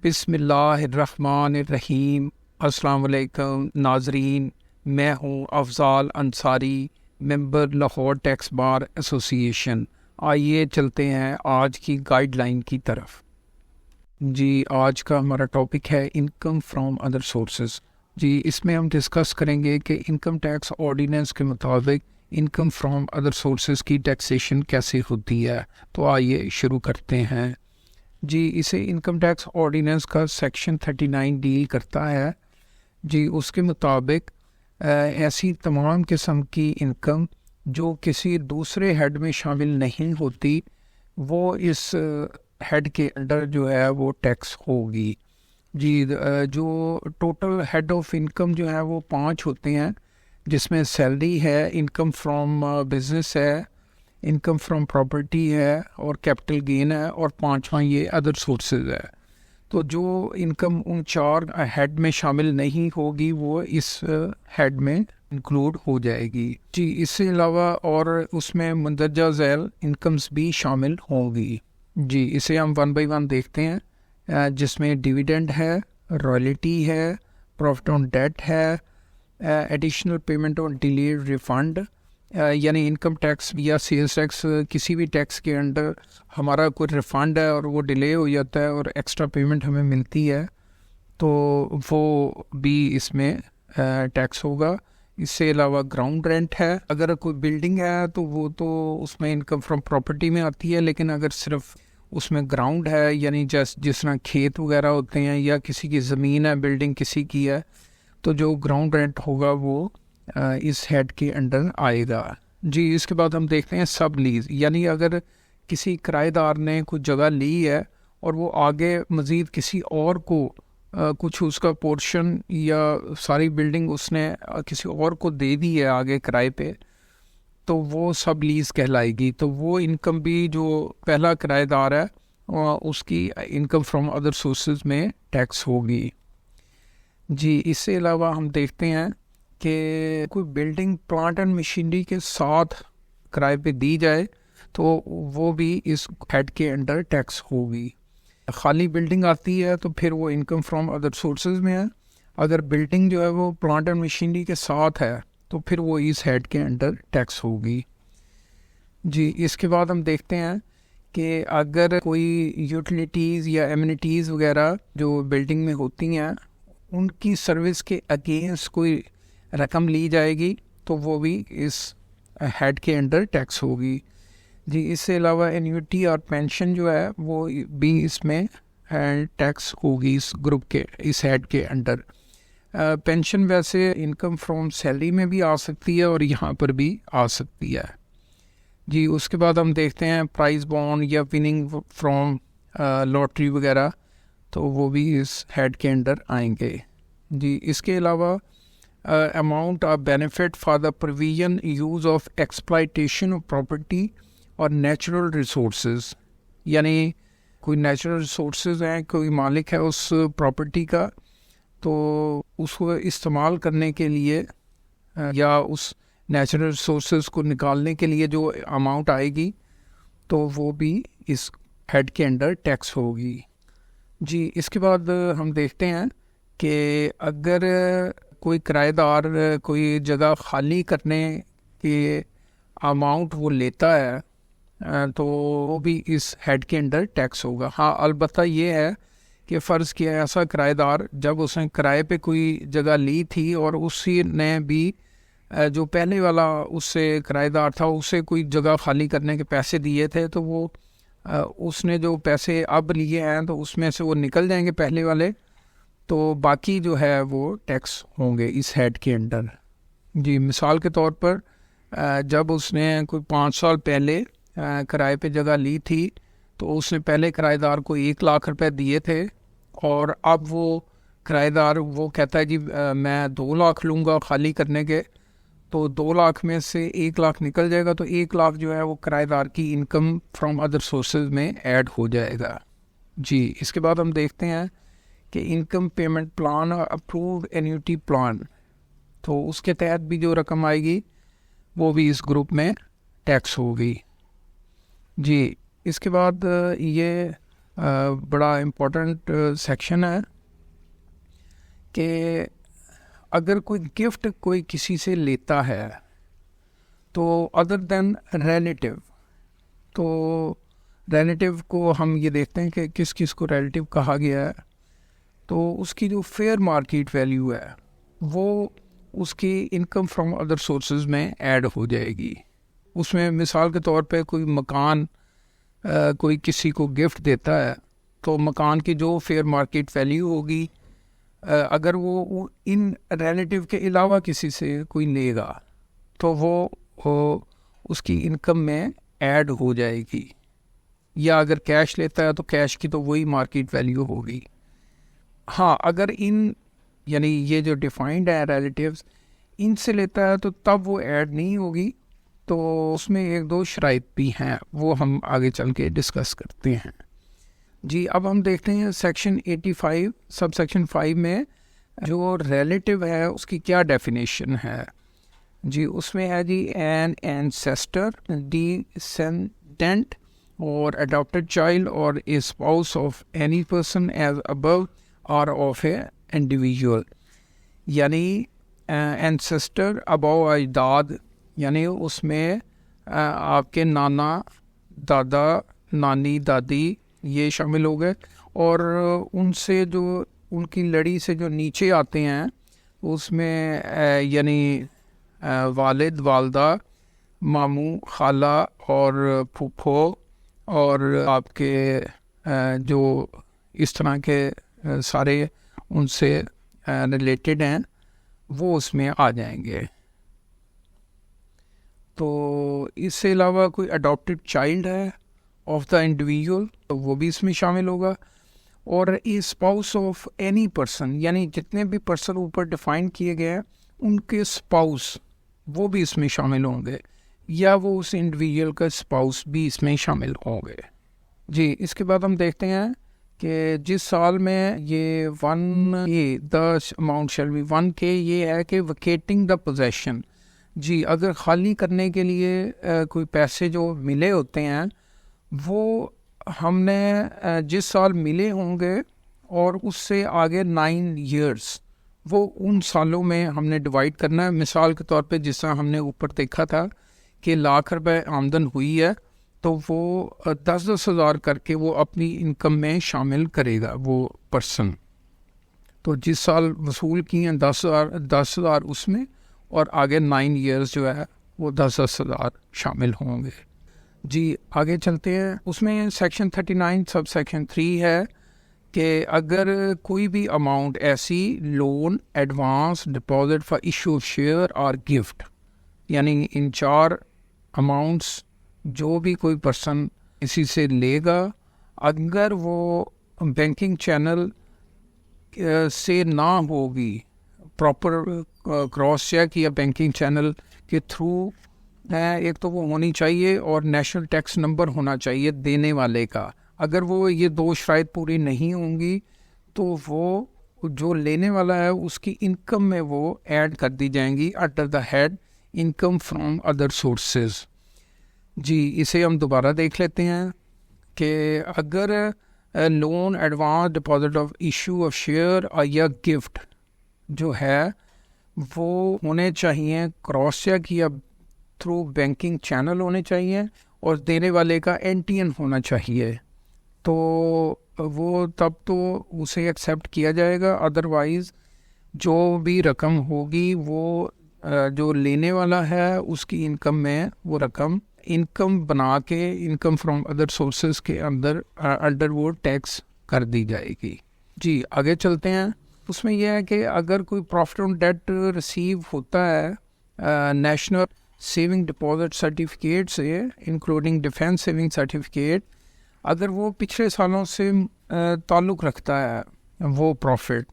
بسم اللہ الرحمن الرحیم۔ السلام علیکم ناظرین، میں ہوں افضال انصاری، ممبر لاہور ٹیکس بار ایسوسی ایشن۔ آئیے چلتے ہیں آج کی گائیڈ لائن کی طرف۔ جی، آج کا ہمارا ٹاپک ہے انکم فرام ادر سورسز۔ جی، اس میں ہم ڈسکس کریں گے کہ انکم ٹیکس آرڈیننس کے مطابق انکم فرام ادر سورسز کی ٹیکسیشن کیسے ہوتی ہے۔ تو آئیے شروع کرتے ہیں۔ جی، اسے انکم ٹیکس آرڈیننس کا سیکشن 39 ڈیل کرتا ہے۔ جی، اس کے مطابق ایسی تمام قسم کی انکم جو کسی دوسرے ہیڈ میں شامل نہیں ہوتی وہ اس ہیڈ کے انڈر جو ہے وہ ٹیکس ہوگی۔ جی، جو ٹوٹل ہیڈ آف انکم جو ہے وہ 5 ہوتے ہیں، جس میں سیلری ہے، انکم فرام بزنس ہے، انکم فرام پراپرٹی ہے اور کیپٹل گین ہے، اور 5واں یہ ادر سورسز ہے۔ تو جو انکم ان 4 ہیڈ میں شامل نہیں ہوگی وہ اس ہیڈ میں انکلوڈ ہو جائے گی۔ جی، اس سے علاوہ اور اس میں مندرجہ ذیل انکمز بھی شامل ہوں گی۔ جی، اسے ہم 1 بائی 1 دیکھتے ہیں، جس میں ڈیویڈنڈ ہے، رائلٹی ہے، پروفٹ آن ڈیٹ ہے، additional payment on delayed refund, یعنی انکم ٹیکس یا سیلز ٹیکس، کسی بھی ٹیکس کے انڈر ہمارا کوئی ریفنڈ ہے اور وہ ڈیلے ہو جاتا ہے اور ایکسٹرا پیمنٹ ہمیں ملتی ہے تو وہ بھی اس میں ٹیکس ہوگا۔ اس سے علاوہ گراؤنڈ رینٹ ہے، اگر کوئی بلڈنگ ہے تو وہ تو اس میں انکم فرام پراپرٹی میں آتی ہے، لیکن اگر صرف اس میں گراؤنڈ ہے، یعنی جس طرح کھیت وغیرہ ہوتے ہیں یا کسی کی زمین ہے، بلڈنگ کسی کی ہے، تو جو گراؤنڈ رینٹ ہوگا وہ اس ہیڈ کے انڈر آئے گا۔ جی، اس کے بعد ہم دیکھتے ہیں سب لیز، یعنی اگر کسی کرائے دار نے کوئی جگہ لی ہے اور وہ آگے مزید کسی اور کو کچھ اس کا پورشن یا ساری بلڈنگ اس نے کسی اور کو دے دی ہے آگے کرائے پہ، تو وہ سب لیز کہلائے گی۔ تو وہ انکم بھی جو پہلا کرائے دار ہے اس کی انکم فرام ادر سورسز میں ٹیکس ہوگی۔ جی، اس سے علاوہ ہم دیکھتے ہیں کہ کوئی بلڈنگ پلانٹ اینڈ مشینری کے ساتھ کرائے پہ دی جائے تو وہ بھی اس ہیڈ کے انڈر ٹیکس ہوگی۔ خالی بلڈنگ آتی ہے تو پھر وہ انکم فرام ادر سورسز میں ہے، اگر بلڈنگ جو ہے وہ پلانٹ اینڈ مشینری کے ساتھ ہے تو پھر وہ اس ہیڈ کے انڈر ٹیکس ہوگی۔ جی، اس کے بعد ہم دیکھتے ہیں کہ اگر کوئی یوٹیلیٹیز یا ایمینٹیز وغیرہ جو بلڈنگ میں ہوتی ہیں ان کی سروس کے اگینسٹ کوئی رقم لی جائے گی تو وہ بھی اس ہیڈ کے انڈر ٹیکس ہوگی۔ جی، اس سے علاوہ اینیوٹی اور پینشن جو ہے وہ بھی اس میں ٹیکس ہوگی اس گروپ کے، اس ہیڈ کے انڈر۔ پینشن ویسے انکم فرام سیلری میں بھی آ سکتی ہے اور یہاں پر بھی آ سکتی ہے۔ جی، اس کے بعد ہم دیکھتے ہیں پرائز بانڈ یا وننگ فرام لاٹری وغیرہ، تو وہ بھی اس ہیڈ کے انڈر آئیں گے۔ جی، اس کے علاوہ amount of benefit for the provision use of exploitation of property اور نیچرل ریسورسز، یعنی کوئی نیچرل ریسورسز ہیں، کوئی مالک ہے اس پراپرٹی کا، تو اس کو استعمال کرنے کے لیے یا اس نیچرل ریسورسز کو نکالنے کے لیے جو اماؤنٹ آئے گی تو وہ بھی اس ہیڈ کے انڈر ٹیکس ہوگی۔ جی، اس کے بعد ہم دیکھتے ہیں کہ اگر کوئی کرائے دار کوئی جگہ خالی کرنے کے اماؤنٹ وہ لیتا ہے تو وہ بھی اس ہیڈ کے انڈر ٹیکس ہوگا۔ ہاں، البتہ یہ ہے کہ فرض کیا ایسا کرائے دار جب اس نے کرائے پہ کوئی جگہ لی تھی اور اسی نے بھی جو پہلے والا اس سے کرائے دار تھا اسے کوئی جگہ خالی کرنے کے پیسے دیے تھے، تو وہ اس نے جو پیسے اب لیے ہیں تو اس میں سے وہ نکل جائیں گے پہلے والے، تو باقی جو ہے وہ ٹیکس ہوں گے اس ہیڈ کے انڈر۔ جی، مثال کے طور پر جب اس نے کوئی 5 سال پہلے کرائے پہ جگہ لی تھی تو اس نے پہلے کرائے دار کو 1 لاکھ روپے دیے تھے، اور اب وہ کرائے دار وہ کہتا ہے جی میں 2 لاکھ لوں گا خالی کرنے کے، تو 2 لاکھ میں سے 1 لاکھ نکل جائے گا، تو 1 لاکھ جو ہے وہ کرائے دار کی انکم فرام ادر سورسز میں ایڈ ہو جائے گا۔ جی، اس کے بعد ہم دیکھتے ہیں کہ انکم پیمنٹ پلان اور اپرووڈ اینیوٹی پلان، تو اس کے تحت بھی جو رقم آئے گی وہ بھی اس گروپ میں ٹیکس ہوگی۔ جی، اس کے بعد یہ بڑا امپورٹنٹ سیکشن ہے کہ اگر کوئی گفٹ کوئی کسی سے لیتا ہے تو ادر دین ریلیٹیو، تو ریلیٹیو کو ہم یہ دیکھتے ہیں کہ کس کس کو ریلیٹیو کہا گیا ہے، تو اس کی جو فیئر مارکیٹ ویلیو ہے وہ اس کی انکم فرام ادر سورسز میں ایڈ ہو جائے گی. اس میں مثال کے طور پہ کوئی مکان کوئی کسی کو گفٹ دیتا ہے تو مکان کی جو فیئر مارکیٹ ویلیو ہوگی اگر وہ ان ریلیٹیو کے علاوہ کسی سے کوئی لے گا تو وہ اس کی انکم میں ایڈ ہو جائے گی، یا اگر کیش لیتا ہے تو کیش کی تو وہی مارکیٹ ویلیو ہوگی. ہاں اگر یعنی یہ جو ڈیفائنڈ ہے ریلیٹیوز، ان سے لیتا ہے تو تب وہ ایڈ نہیں ہوگی. تو اس میں ایک دو شرائط بھی ہیں، وہ ہم آگے چل کے ڈسکس کرتے ہیں. جی اب ہم دیکھتے ہیں سیکشن 85 سب سیکشن 5 میں جو ریلیٹیو ہے اس کی کیا ڈیفینیشن ہے. جی اس میں ہے جی این اینسیسٹر، ڈیسینڈنٹ اور اڈاپٹڈ چائلڈ اور a spouse of any person as above اور آف اے انڈیویژول. یعنی اینسیسٹر ابو اجداد، یعنی اس میں آپ کے نانا، دادا، نانی، دادی یہ شامل ہو گئے، اور ان سے جو ان کی لڑی سے جو نیچے آتے ہیں اس میں یعنی والد، والدہ، ماموں، خالہ اور پھوپھو اور آپ کے جو اس طرح کے سارے ان سے ریلیٹڈ ہیں وہ اس میں آ جائیں گے. تو اس سے علاوہ کوئی اڈاپٹڈ چائلڈ ہے آف دا انڈیویژول تو وہ بھی اس میں شامل ہوگا، اور اسپاؤس آف اینی پرسن، یعنی جتنے بھی پرسن اوپر ڈیفائن کیے گئے ہیں ان کے اسپاؤس وہ بھی اس میں شامل ہوں گے، یا وہ اس انڈیویژول کا اسپاؤس بھی اس میں شامل ہوں گے. جی اس کے بعد ہم دیکھتے ہیں کہ جس سال میں یہ 1K the amount shall be 1K، یہ ہے کہ ویکیٹنگ دا پوزیشن. جی اگر خالی کرنے کے لیے کوئی پیسے جو ملے ہوتے ہیں وہ ہم نے جس سال ملے ہوں گے اور اس سے آگے 9 ایئرس وہ ان سالوں میں ہم نے ڈیوائڈ کرنا ہے. مثال کے طور پہ جس طرح ہم نے اوپر دیکھا تھا کہ ₹1,00,000 آمدن ہوئی ہے تو وہ 10,000 کر کے وہ اپنی انکم میں شامل کرے گا وہ پرسن. تو جس سال وصول کی ہیں 10,000 اس میں، اور آگے 9 ایئرس جو ہے وہ 10,000 شامل ہوں گے. جی آگے چلتے ہیں. اس میں سیکشن 39 سب سیکشن 3 ہے کہ اگر کوئی بھی اماؤنٹ ایسی loan, advance, deposit for issue of share اور گفٹ، یعنی ان 4 اماؤنٹس جو بھی کوئی پرسن اسی سے لے گا، اگر وہ بینکنگ چینل سے نہ ہوگی، پراپر کراس چیک یا بینکنگ چینل کے تھرو، ایک تو وہ ہونی چاہیے اور نیشنل ٹیکس نمبر ہونا چاہیے دینے والے کا. اگر وہ یہ 2 شرائط پوری نہیں ہوں گی تو وہ جو لینے والا ہے اس کی انکم میں وہ ایڈ کر دی جائیں گی under the head income from other sources. جی اسے ہم دوبارہ دیکھ لیتے ہیں کہ اگر loan, advance, deposit of issue of share یا گفٹ جو ہے وہ ہونے چاہیے کراس چیک یا تھرو بینکنگ چینل ہونے چاہیے، اور دینے والے کا NTN ہونا چاہیے، تو وہ تب تو اسے ایکسیپٹ کیا جائے گا. ادروائز جو بھی رقم ہوگی وہ جو لینے والا ہے اس کی انکم میں وہ رقم انکم بنا کے انکم فرام ادر سورسز کے انڈر وہ ٹیکس کر دی جائے گی. جی آگے چلتے ہیں. اس میں یہ ہے کہ اگر کوئی پروفٹ آن ڈیٹ ریسیو ہوتا ہے نیشنل سیونگ ڈپازٹ سرٹیفکیٹ سے انکلوڈنگ ڈیفینس سیونگ سرٹیفکیٹ، اگر وہ پچھلے سالوں سے تعلق رکھتا ہے وہ پروفٹ،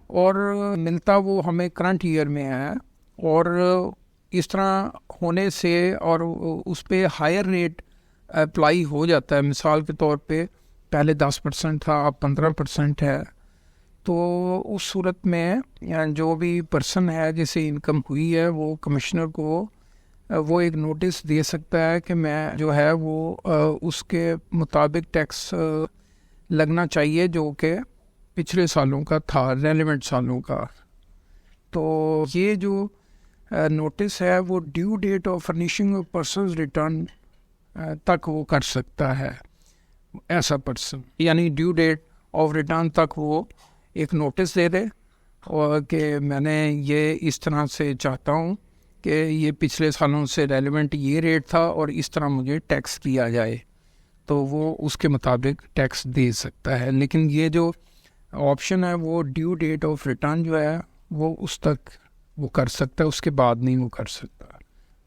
اور ملتا وہ ہمیں کرنٹ ایئر میں ہے، اور اس طرح ہونے سے اور اس پہ ہائر ریٹ اپلائی ہو جاتا ہے، مثال کے طور پہ پہلے 10% تھا اب 15% ہے، تو اس صورت میں جو بھی پرسن ہے جسے انکم ہوئی ہے وہ کمشنر کو وہ ایک نوٹس دے سکتا ہے کہ میں جو ہے وہ اس کے مطابق ٹیکس لگنا چاہیے جو کہ پچھلے سالوں کا تھا، ریلیونٹ سالوں کا. تو یہ جو نوٹس ہے وہ due date of furnishing of person's return تک وہ کر سکتا ہے ایسا پرسن، یعنی ڈیو ڈیٹ آف ریٹرن تک وہ ایک نوٹس دے دے اور کہ میں نے یہ اس طرح سے چاہتا ہوں کہ یہ پچھلے سالوں سے ریلیونٹ یہ ریٹ تھا اور اس طرح مجھے ٹیکس دیا جائے، تو وہ اس کے مطابق ٹیکس دے سکتا ہے. لیکن یہ جو آپشن ہے وہ ڈیو ڈیٹ آف ریٹرن جو ہے وہ اس تک وہ کر سکتا ہے، اس کے بعد نہیں وہ کر سکتا.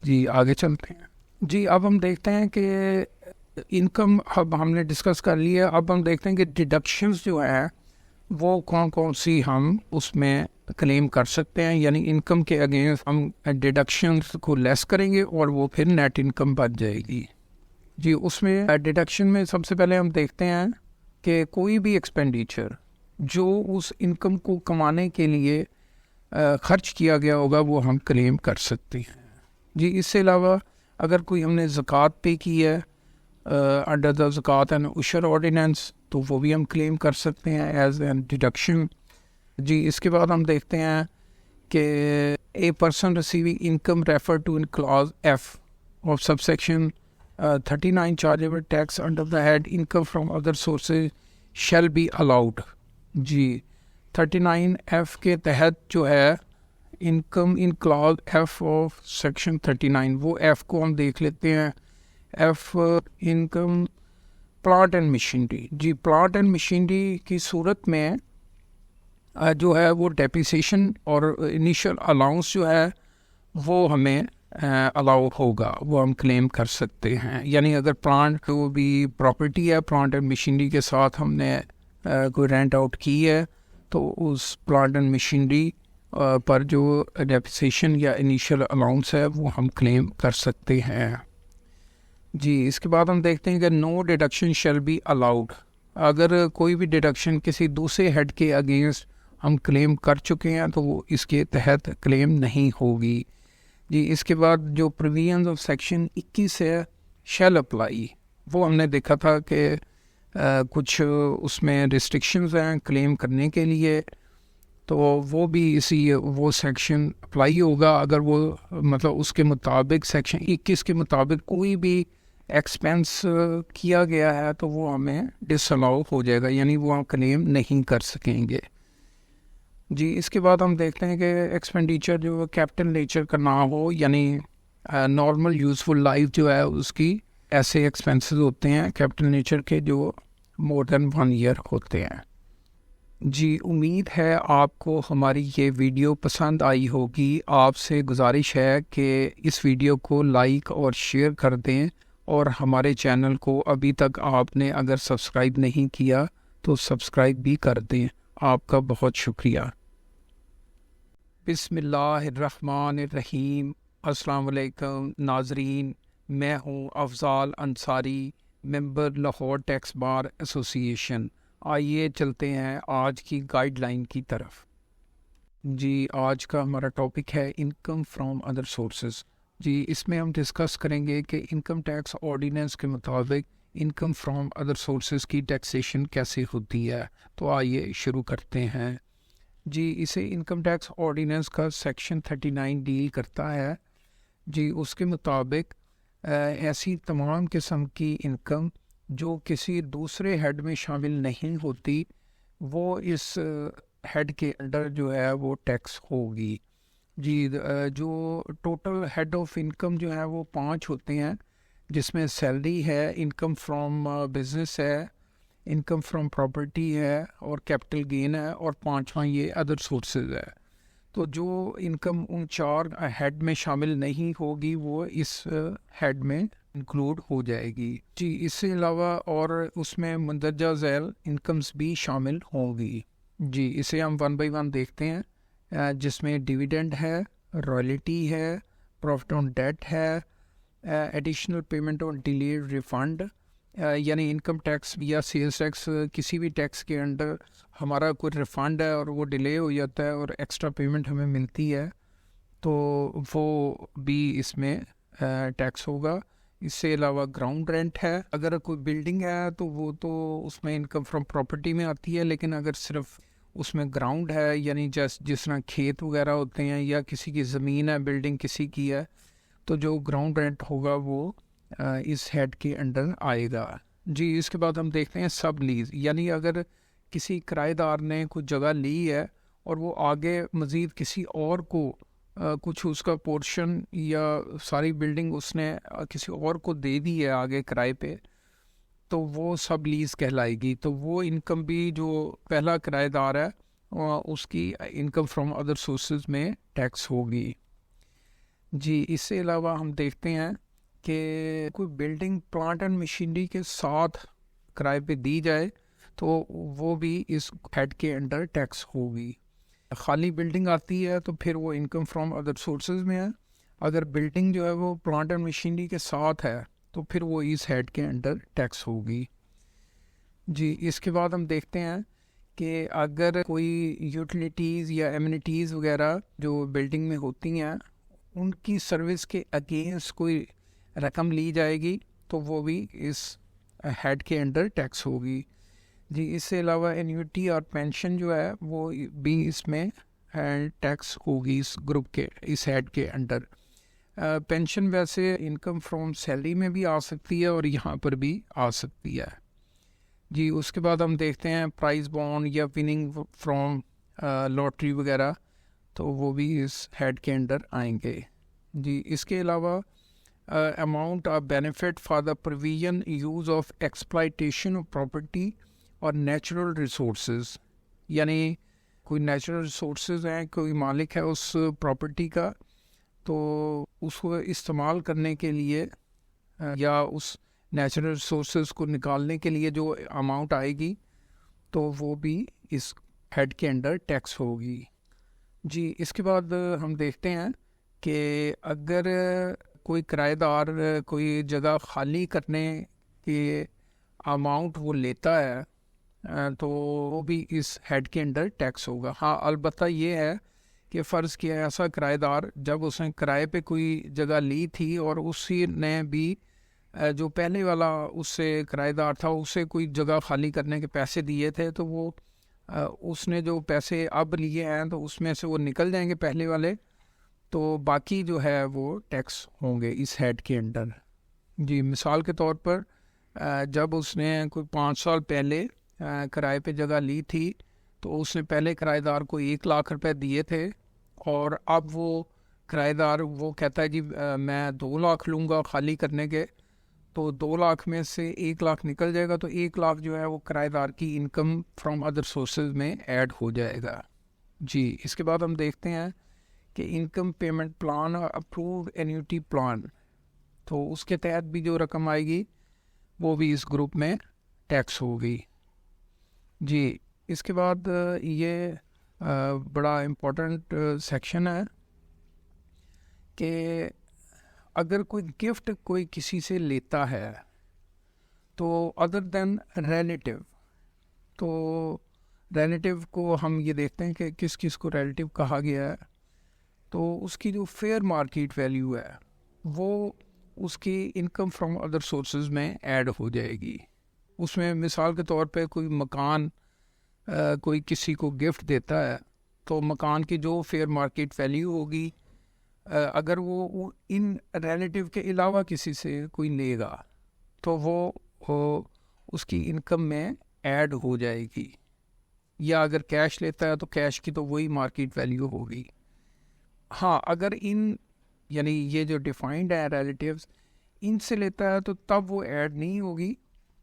جی آگے چلتے ہیں. جی اب ہم دیکھتے ہیں کہ انکم اب ہم نے ڈسکس کر لیا. اب ہم دیکھتے ہیں کہ ڈیڈکشنز جو ہیں وہ کون کون سی ہم اس میں کلیم کر سکتے ہیں، یعنی انکم کے اگینسٹ ہم ڈیڈکشنز کو لیس کریں گے اور وہ پھر نیٹ انکم بن جائے گی. جی اس میں ڈیڈکشن میں سب سے پہلے ہم دیکھتے ہیں کہ کوئی بھی ایکسپینڈیچر جو اس انکم کو کمانے کے لیے خرچ کیا گیا ہوگا وہ ہم کلیم کر سکتے ہیں. جی اس سے علاوہ اگر کوئی ہم نے زکوٰۃ پے کی ہے انڈر دا زکوٰۃ اینڈ عشر آرڈیننس تو وہ بھی ہم کلیم کر سکتے ہیں ایز این ڈیڈکشن. جی اس کے بعد ہم دیکھتے ہیں کہ a person receiving income refer to in clause F of sub section 39 chargeable tax under the head income from other sources shall be allowed. جی 39 ایف کے تحت جو ہے income in clause F of section 39، وہ F کو ہم دیکھ لیتے ہیں. F income plant and machinery. جی پلانٹ اینڈ مشینری کی صورت میں جو ہے وہ ڈیپریسیشن اور انیشل الاؤنس جو ہے وہ ہمیں الاؤ ہوگا، وہ ہم کلیم کر سکتے ہیں. یعنی اگر پلانٹ کو بھی پراپرٹی ہے، پلانٹ اینڈ مشینری کے ساتھ ہم نے کوئی رینٹ آؤٹ کی ہے تو اس پلانٹ اینڈ مشینری پر جو ڈیپریسیشن یا انیشل الاؤنس ہے وہ ہم کلیم کر سکتے ہیں. جی اس کے بعد ہم دیکھتے ہیں کہ نو ڈیڈکشن شیل بی الاؤڈ. اگر کوئی بھی ڈیڈکشن کسی دوسرے ہیڈ کے اگینسٹ ہم کلیم کر چکے ہیں تو وہ اس کے تحت کلیم نہیں ہوگی. جی اس کے بعد جو پروویژنز آف سیکشن 21 ہے شیل اپلائی، وہ ہم نے دیکھا تھا کہ کچھ اس میں ریسٹرکشنز ہیں کلیم کرنے کے لیے، تو وہ بھی وہ سیکشن اپلائی ہوگا اگر وہ مطلب اس کے مطابق سیکشن 21 کے مطابق کوئی بھی ایکسپینس کیا گیا ہے تو وہ ہمیں ڈس الاؤ ہو جائے گا، یعنی وہ ہم کلیم نہیں کر سکیں گے. جی اس کے بعد ہم دیکھتے ہیں کہ ایکسپینڈیچر جو کیپٹل نیچر کا نہ ہو، یعنی نارمل یوزفل لائف جو ہے اس کی ایسے ایکسپینسز ہوتے ہیں کیپٹل نیچر کے جو مور دین 1 ایئر ہوتے ہیں. جی امید ہے آپ کو ہماری یہ ویڈیو پسند آئی ہوگی. آپ سے گزارش ہے کہ اس ویڈیو کو لائک اور شیئر کر دیں، اور ہمارے چینل کو ابھی تک آپ نے اگر سبسکرائب نہیں کیا تو سبسکرائب بھی کر دیں. آپ کا بہت شکریہ. بسم اللہ الرحمن الرحیم. السلام علیکم ناظرین، میں ہوں افضال انصاری، ممبر لاہور ٹیکس بار ایسوسی ایشن. آئیے چلتے ہیں آج کی گائیڈ لائن کی طرف. جی آج کا ہمارا ٹاپک ہے انکم فرام ادر سورسز. جی اس میں ہم ڈسکس کریں گے کہ انکم ٹیکس آرڈیننس کے مطابق انکم فرام ادر سورسز کی ٹیکسیشن کیسے ہوتی ہے. تو آئیے شروع کرتے ہیں. جی اسے انکم ٹیکس آرڈیننس کا سیکشن 39 ڈیل کرتا ہے. جی اس کے مطابق ایسی تمام قسم کی انکم جو کسی دوسرے ہیڈ میں شامل نہیں ہوتی وہ اس ہیڈ کے انڈر جو ہے وہ ٹیکس ہوگی. جی جو ٹوٹل ہیڈ آف انکم جو ہے وہ 5 ہوتے ہیں، جس میں سیلری ہے، انکم فرام بزنس ہے، انکم فرام پراپرٹی ہے اور کیپٹل گین ہے، اور 5واں یہ ادر سورسز ہے. تو جو انکم ان 4 ہیڈ میں شامل نہیں ہوگی وہ اس ہیڈ میں انکلوڈ ہو جائے گی. جی اس سے علاوہ اور اس میں مندرجہ ذیل انکمز بھی شامل ہوں گی. جی اسے ہم 1 بائی 1 دیکھتے ہیں، جس میں ڈیویڈنڈ ہے، رائلٹی ہے، پروفٹ آن ڈیٹ ہے، additional payment on delayed refund, یعنی انکم ٹیکس یا سیلز ٹیکس کسی بھی ٹیکس کے انڈر ہمارا کوئی ریفنڈ ہے اور وہ ڈیلے ہو جاتا ہے اور ایکسٹرا پیمنٹ ہمیں ملتی ہے تو وہ بھی اس میں ٹیکس ہوگا. اس سے علاوہ گراؤنڈ رینٹ ہے. اگر کوئی بلڈنگ ہے تو وہ تو اس میں انکم فرام پراپرٹی میں آتی ہے، لیکن اگر صرف اس میں گراؤنڈ ہے، یعنی جس طرح کھیت وغیرہ ہوتے ہیں یا کسی کی زمین ہے، بلڈنگ کسی کی ہے، تو جو گراؤنڈ رینٹ ہوگا وہ اس ہیڈ کے انڈر آئے گا. جی اس کے بعد ہم دیکھتے ہیں سب لیز، یعنی اگر کسی کرائے دار نے کوئی جگہ لی ہے اور وہ آگے مزید کسی اور کو کچھ اس کا پورشن یا ساری بلڈنگ اس نے کسی اور کو دے دی ہے آگے کرائے پہ، تو وہ سب لیز کہلائے گی. تو وہ انکم بھی جو پہلا کرائے دار ہے اس کی انکم فرام ادر سورسز میں ٹیکس ہوگی. جی اس سے علاوہ ہم دیکھتے ہیں کہ کوئی بلڈنگ پلانٹ اینڈ مشینری کے ساتھ کرائے پہ دی جائے تو وہ بھی اس ہیڈ کے انڈر ٹیکس ہوگی. خالی بلڈنگ آتی ہے تو پھر وہ انکم فرام ادر سورسز میں ہے. اگر بلڈنگ جو ہے وہ پلانٹ اینڈ مشینری کے ساتھ ہے تو پھر وہ اس ہیڈ کے انڈر ٹیکس ہوگی. جی اس کے بعد ہم دیکھتے ہیں کہ اگر کوئی یوٹیلیٹیز یا ایمینٹیز وغیرہ جو بلڈنگ میں ہوتی ہیں ان کی سروس کے اگینسٹ کوئی رقم لی جائے گی تو وہ بھی اس ہیڈ کے انڈر ٹیکس ہوگی. جی اس سے علاوہ اینیوٹی اور پینشن جو ہے وہ بھی اس میں ٹیکس ہوگی اس گروپ کے اس ہیڈ کے انڈر. پینشن ویسے انکم فرام سیلری میں بھی آ سکتی ہے اور یہاں پر بھی آ سکتی ہے. جی اس کے بعد ہم دیکھتے ہیں پرائز بانڈ یا وننگ فرام لاٹری وغیرہ، تو وہ بھی اس ہیڈ کے انڈر آئیں گے. جی اس کے علاوہ amount of benefit for the provision use of exploitation of property اور نیچرل ریسورسز، یعنی کوئی نیچرل ریسورسز ہیں، کوئی مالک ہے اس پراپرٹی کا، تو اس کو استعمال کرنے کے لیے یا اس نیچرل ریسورسز کو نکالنے کے لیے جو اماؤنٹ آئے گی تو وہ بھی اس ہیڈ کے انڈر ٹیکس ہوگی. جی اس کے بعد ہم دیکھتے ہیں کہ اگر کوئی کرائے دار کوئی جگہ خالی کرنے کے اماؤنٹ وہ لیتا ہے تو وہ بھی اس ہیڈ کے انڈر ٹیکس ہوگا. ہاں البتہ یہ ہے کہ فرض کیا ایسا کرائے دار جب اس نے کرائے پہ کوئی جگہ لی تھی اور اسی نے بھی جو پہلے والا اس سے کرائے دار تھا اسے کوئی جگہ خالی کرنے کے پیسے دیے تھے، تو وہ اس نے جو پیسے اب لیے ہیں تو اس میں سے وہ نکل جائیں گے پہلے والے، تو باقی جو ہے وہ ٹیکس ہوں گے اس ہیڈ کے انڈر. جی مثال کے طور پر جب اس نے کوئی 5 سال پہلے کرائے پہ جگہ لی تھی تو اس نے پہلے کرائے دار کو 1 لاکھ روپے دیے تھے، اور اب وہ کرائے دار وہ کہتا ہے جی میں 2 لاکھ لوں گا خالی کرنے کے، تو 2 لاکھ میں سے 1 لاکھ نکل جائے گا، تو 1 لاکھ جو ہے وہ کرائے دار کی انکم فرام ادر سورسز میں ایڈ ہو جائے گا. جی اس کے بعد ہم دیکھتے ہیں کہ انکم پیمنٹ پلان اور اپرووڈ اینیوٹی پلان، تو اس کے تحت بھی جو رقم آئے گی وہ بھی اس گروپ میں ٹیکس ہوگی. جی اس کے بعد یہ بڑا امپورٹنٹ سیکشن ہے کہ اگر کوئی گفٹ کوئی کسی سے لیتا ہے تو ادر دین ریلیٹیو، تو ریلیٹیو کو ہم یہ دیکھتے ہیں کہ کس کس کو ریلیٹیو کہا گیا ہے، تو اس کی جو فیئر مارکیٹ ویلیو ہے وہ اس کی انکم فرام ادر سورسز میں ایڈ ہو جائے گی. اس میں مثال کے طور پہ کوئی مکان کوئی کسی کو گفٹ دیتا ہے تو مکان کی جو فیئر مارکیٹ ویلیو ہوگی اگر وہ ان ریلیٹیو کے علاوہ کسی سے کوئی لے گا تو وہ اس کی انکم میں ایڈ ہو جائے گی، یا اگر کیش لیتا ہے تو کیش کی تو وہی مارکیٹ ویلیو ہوگی. ہاں اگر یعنی یہ جو ڈیفائنڈ ہے ریلیٹیوز ان سے لیتا ہے تو تب وہ ایڈ نہیں ہوگی.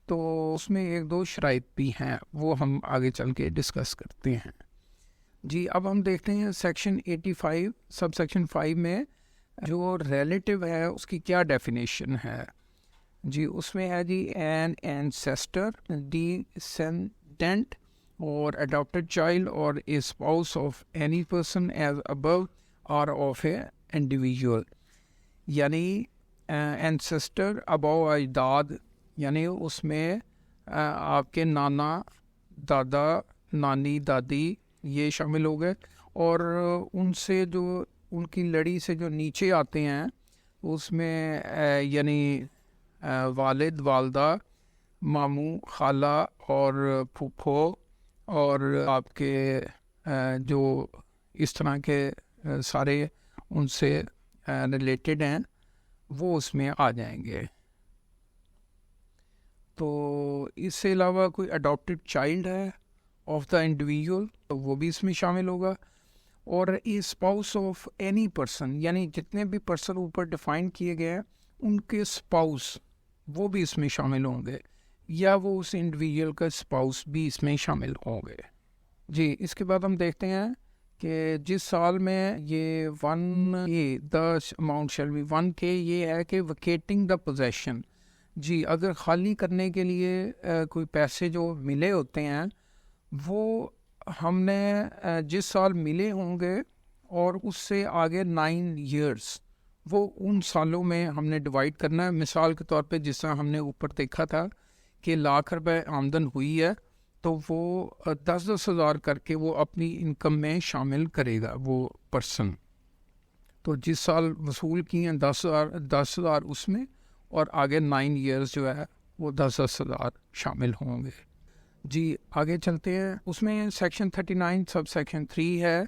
تو اس میں 1-2 شرائط بھی ہیں، وہ ہم آگے چل کے ڈسکس کرتے ہیں. جی اب ہم دیکھتے ہیں سیکشن 85 سب سیکشن 5 میں جو ریلیٹیو ہے اس کی کیا ڈیفینیشن ہے. جی اس میں ہے جی این اینسیسٹر، ڈیسینڈنٹ اور اڈاپٹڈ چائلڈ اور a spouse of any person as above اور آف اے انڈیویژول. یعنی اینسیسٹر ابو اجداد، یعنی اس میں آپ کے نانا، دادا، نانی، دادی یہ شامل ہو گئے، اور ان سے جو ان کی لڑی سے جو نیچے آتے ہیں اس میں یعنی والد، والدہ، ماموں، خالہ اور پھوپھو اور آپ کے جو اس طرح کے سارے ان سے ریلیٹڈ ہیں وہ اس میں آ جائیں گے. تو اس سے علاوہ کوئی اڈاپٹیڈ چائلڈ ہے آف دا انڈیویژل تو وہ بھی اس میں شامل ہوگا. اور اسپاؤس آف اینی پرسن، یعنی جتنے بھی پرسن اوپر ڈیفائن کیے گئے ہیں ان کے اسپاؤس وہ بھی اس میں شامل ہوں گے، یا وہ اس انڈیویژل کا اسپاؤس بھی اس میں شامل ہوں گے. جی اس کے بعد ہم دیکھتے ہیں کہ جس سال میں یہ 1K the amount shall be 1K، یہ ہے کہ ویکیٹنگ دا پوزیشن. جی اگر خالی کرنے کے لیے کوئی پیسے جو ملے ہوتے ہیں وہ ہم نے جس سال ملے ہوں گے اور اس سے آگے 9 ایئرس وہ ان سالوں میں ہم نے ڈیوائڈ کرنا ہے. مثال کے طور پہ جس طرح ہم نے اوپر دیکھا تھا کہ ₹1,00,000 آمدن ہوئی ہے تو وہ 10,000 کر کے وہ اپنی انکم میں شامل کرے گا وہ پرسن. تو جس سال وصول کی ہیں 10,000 اس میں، اور آگے 9 ایئرس جو ہے وہ 10,000 شامل ہوں گے. جی آگے چلتے ہیں. اس میں سیکشن 39 سب سیکشن 3 ہے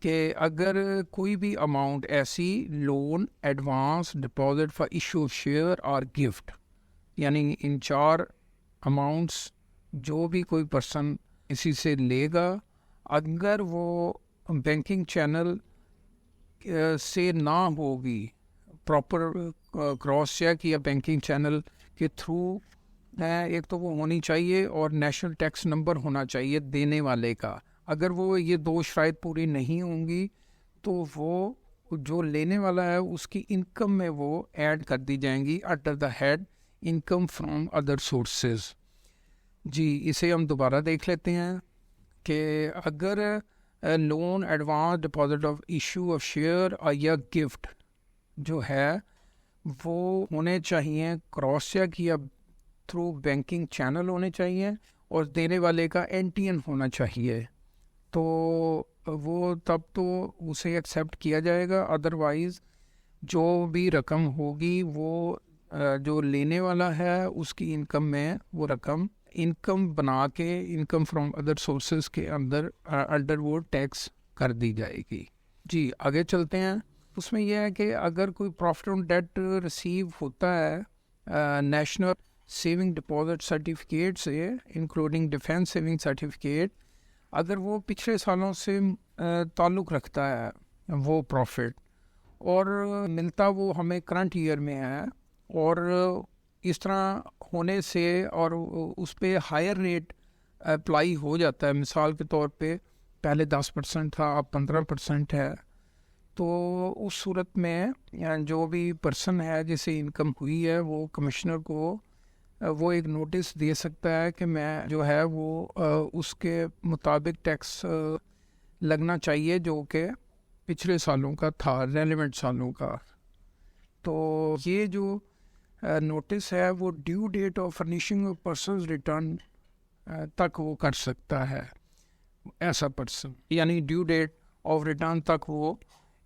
کہ اگر کوئی بھی اماؤنٹ ایسی loan, advance, deposit for issue share اور گفٹ، یعنی ان 4 اماؤنٹس جو بھی کوئی پرسن اسی سے لے گا، اگر وہ بینکنگ چینل سے نہ ہوگی، پراپر کراس چیک یا بینکنگ چینل کے تھرو، ایک تو وہ ہونی چاہیے اور نیشنل ٹیکس نمبر ہونا چاہیے دینے والے کا. اگر وہ یہ 2 شرائط پوری نہیں ہوں گی تو وہ جو لینے والا ہے اس کی انکم میں وہ ایڈ کر دی جائیں گی under the head income from other sources. جی اسے ہم دوبارہ دیکھ لیتے ہیں کہ اگر loan, advance, deposit of issue of share یا گفٹ جو ہے وہ ہونے چاہیے کراس چیک یا تھرو بینکنگ چینل ہونے چاہیے، اور دینے والے کا NTN ہونا چاہیے، تو وہ تب تو اسے ایکسیپٹ کیا جائے گا. ادروائز جو بھی رقم ہوگی وہ جو لینے والا ہے اس کی انکم میں وہ رقم انکم بنا کے انکم فرام ادر سورسز کے انڈر وہ ٹیکس کر دی جائے گی. جی آگے چلتے ہیں. اس میں یہ ہے کہ اگر کوئی پروفٹ آن ڈیٹ ریسیو ہوتا ہے نیشنل سیونگ ڈپازٹ سرٹیفکیٹ سے، انکلوڈنگ ڈیفینس سیونگ سرٹیفکیٹ، اگر وہ پچھلے سالوں سے تعلق رکھتا ہے وہ پروفٹ، اور ملتا وہ ہمیں کرنٹ ایئر میں ہے، اور اس طرح ہونے سے اور اس پہ ہائر ریٹ اپلائی ہو جاتا ہے، مثال کے طور پہ پہلے 10% تھا اب 15% ہے، تو اس صورت میں جو بھی پرسن ہے جسے انکم ہوئی ہے وہ کمشنر کو وہ ایک نوٹس دے سکتا ہے کہ میں جو ہے وہ اس کے مطابق ٹیکس لگنا چاہیے جو کہ پچھلے سالوں کا تھا، ریلیونٹ سالوں کا. تو یہ جو نوٹس ہے وہ due date of furnishing of person's return تک وہ کر سکتا ہے ایسا پرسن، یعنی ڈیو ڈیٹ آف ریٹرن تک وہ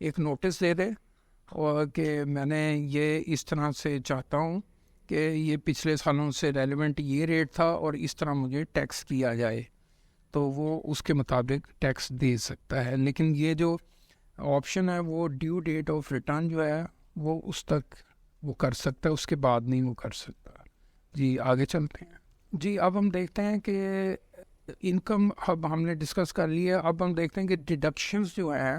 ایک نوٹس دے دے اور کہ میں نے یہ اس طرح سے چاہتا ہوں کہ یہ پچھلے سالوں سے ریلیونٹ یہ ریٹ تھا اور اس طرح مجھے ٹیکس کیا جائے، تو وہ اس کے مطابق ٹیکس دے سکتا ہے. لیکن یہ جو آپشن ہے وہ ڈیو ڈیٹ آف ریٹرن جو ہے وہ اس تک وہ کر سکتا ہے، اس کے بعد نہیں وہ کر سکتا. جی آگے چلتے ہیں. جی اب ہم دیکھتے ہیں کہ انکم اب ہم نے ڈسکس کر لیا، اب ہم دیکھتے ہیں کہ ڈیڈکشنز جو ہیں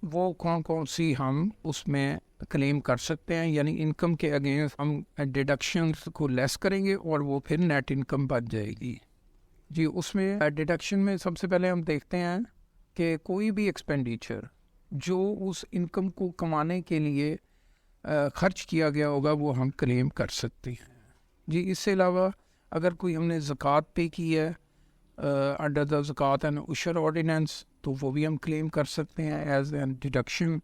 وہ کون کون سی ہم اس میں کلیم کر سکتے ہیں، یعنی انکم کے اگینسٹ ہم ڈیڈکشنز کو لیس کریں گے اور وہ پھر نیٹ انکم بچ جائے گی. جی اس میں ڈیڈکشن میں سب سے پہلے ہم دیکھتے ہیں کہ کوئی بھی ایکسپینڈیچر جو اس انکم کو کمانے کے لیے خرچ کیا گیا ہوگا وہ ہم کلیم کر سکتے ہیں. جی اس سے علاوہ اگر کوئی ہم نے زکوٰۃ پے کی ہے انڈر دا زکوٰۃ اینڈ عشر آرڈیننس تو وہ بھی ہم کلیم کر سکتے ہیں ایز این ڈیڈکشن.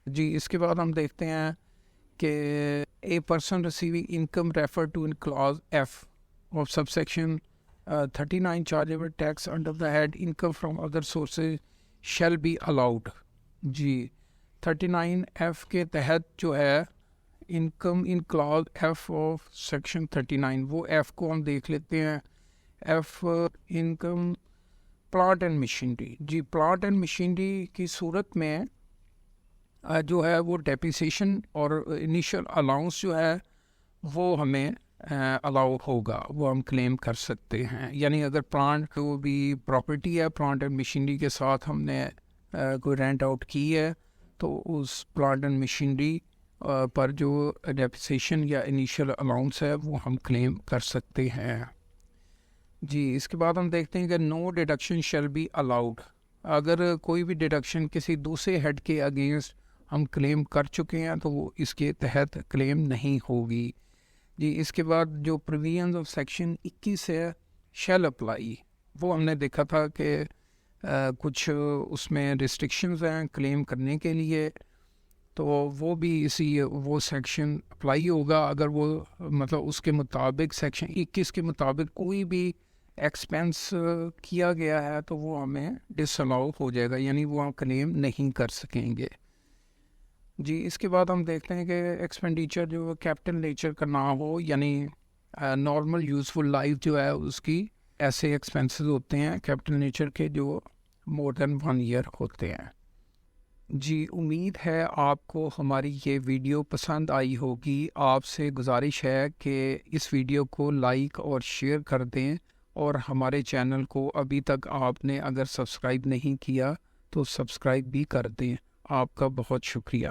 جی اس کے بعد ہم دیکھتے ہیں کہ a person receiving income refer to in clause F of sub section 39 chargeable tax under the head income from other sources shall be allowed. جی 39F کے تحت جو ہے income in class F of section 39، وہ F کو ہم دیکھ لیتے ہیں. F income plant and machinery. جی پلانٹ اینڈ مشینری کی صورت میں جو ہے وہ ڈیپریسیشن اور انیشل الاؤنس جو ہے وہ ہمیں الاؤ ہوگا، وہ ہم کلیم کر سکتے ہیں. یعنی اگر پلانٹ جو بھی پراپرٹی ہے پلانٹ اینڈ مشینری کے ساتھ ہم نے کوئی رینٹ آؤٹ کی ہے تو اس پلانٹ اینڈ مشینری پر جو ڈیپریسیشن یا انیشل الاؤنس ہے وہ ہم کلیم کر سکتے ہیں. جی اس کے بعد ہم دیکھتے ہیں کہ نو ڈیڈکشن شیل بی الاؤڈ. اگر کوئی بھی ڈیڈکشن کسی دوسرے ہیڈ کے اگینسٹ ہم کلیم کر چکے ہیں تو وہ اس کے تحت کلیم نہیں ہوگی. جی اس کے بعد جو پروویژنز آف سیکشن 21 ہے شیل اپلائی، وہ ہم نے دیکھا تھا کہ کچھ اس میں ریسٹرکشنز ہیں کلیم کرنے کے لیے، تو وہ بھی وہ سیکشن اپلائی ہوگا اگر وہ مطلب اس کے مطابق سیکشن 21 کے مطابق کوئی بھی ایکسپینس کیا گیا ہے تو وہ ہمیں ڈس الاؤ ہو جائے گا، یعنی وہ ہم کلیم نہیں کر سکیں گے. جی اس کے بعد ہم دیکھتے ہیں کہ ایکسپینڈیچر جو کیپٹل نیچر کا نہ ہو، یعنی نارمل یوزفل لائف جو ہے اس کی ایسے ایکسپینسز ہوتے ہیں کیپٹل نیچر کے جو مور دین 1 ایئر ہوتے ہیں. جی امید ہے آپ کو ہماری یہ ویڈیو پسند آئی ہوگی. آپ سے گزارش ہے کہ اس ویڈیو کو لائک اور شیئر کر دیں، اور ہمارے چینل کو ابھی تک آپ نے اگر سبسکرائب نہیں کیا تو سبسکرائب بھی کر دیں. آپ کا بہت شکریہ.